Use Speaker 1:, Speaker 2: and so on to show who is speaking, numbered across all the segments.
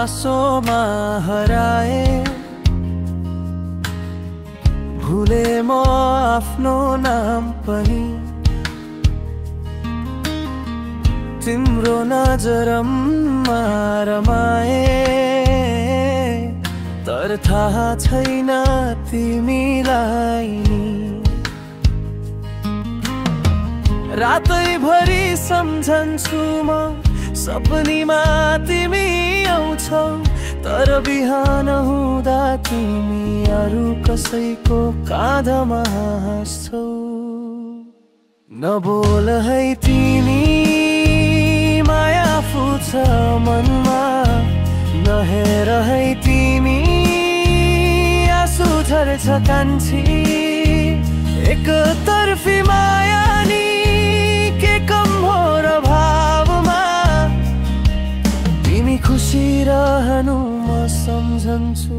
Speaker 1: सासोमा हराए, भुले म आफ्नो नाम पनि। तिम्रो नजरमा रमाए, तर थाहा छैन तिमीलाई नि। रातैभरि सम्झन्छु म, सपनीमा तिमी आउँछौ, तर बिहान हुँदा तिमी अरू कसैको काँधमा हाँस्छौ। नबोल है तिमी, माया फुल्छ मनमा, नहेर है तिमी, आँसु झर्छ कान्छी। एकतर्फी माया नि के कम हो र भावमा, तिमी खुसी रहनु म सम्झन्छु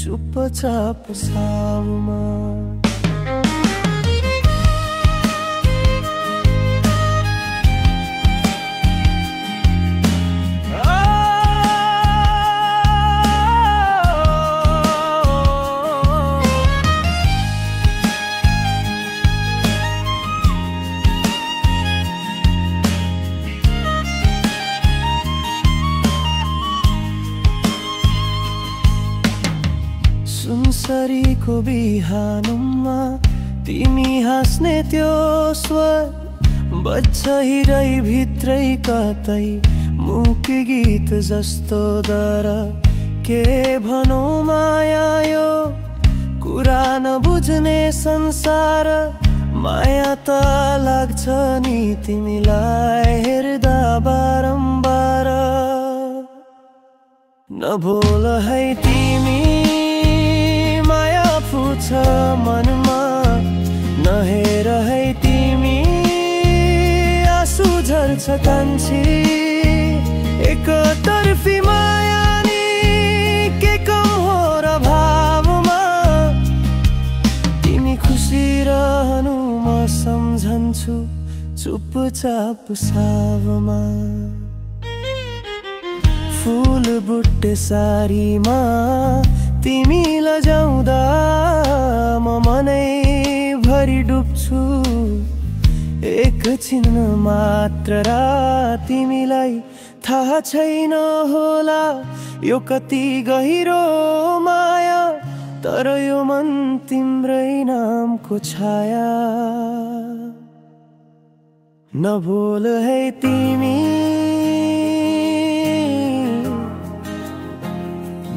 Speaker 1: चुपचाप साउमा। सुनसरीको बिहानमा तिमी हाँस्ने त्यो स्वर, बज्छ हृदय भित्रै कतै मुक्ति गीत जस्तो दर। के भनौँ माया यो कुरा नबुझ्ने संसार, माया त लाग्छ नि तिमीलाई हेर्दा बारम्बार। नबोल है तिमी, छ मनमा, नहेर है तिमी, आँसु झर्छ कान्छी। एकतर्फी माया नि के कम हो र भावमा, तिमी खुसी रहनु म सम्झन्छु चुपचाप सावमा। फुल बुट्टे सारीमा तिमी लजाउँदा म मनै भरि डुब्छु। एकछिन मात्र तिमीलाई थाहा छैन होला यो कति गहिरो माया, तर यो मन तिम्रै नामको छाया। नबोल है तिमी,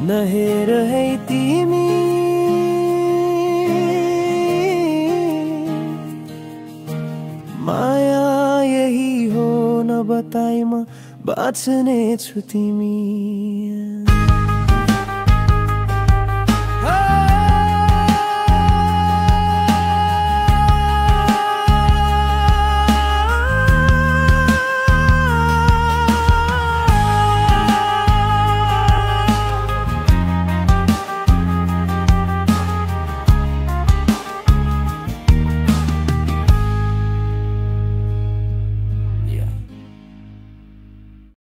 Speaker 1: नहेर है तिमी, माया यही हो न बताई म बाँच्ने छु तिमी।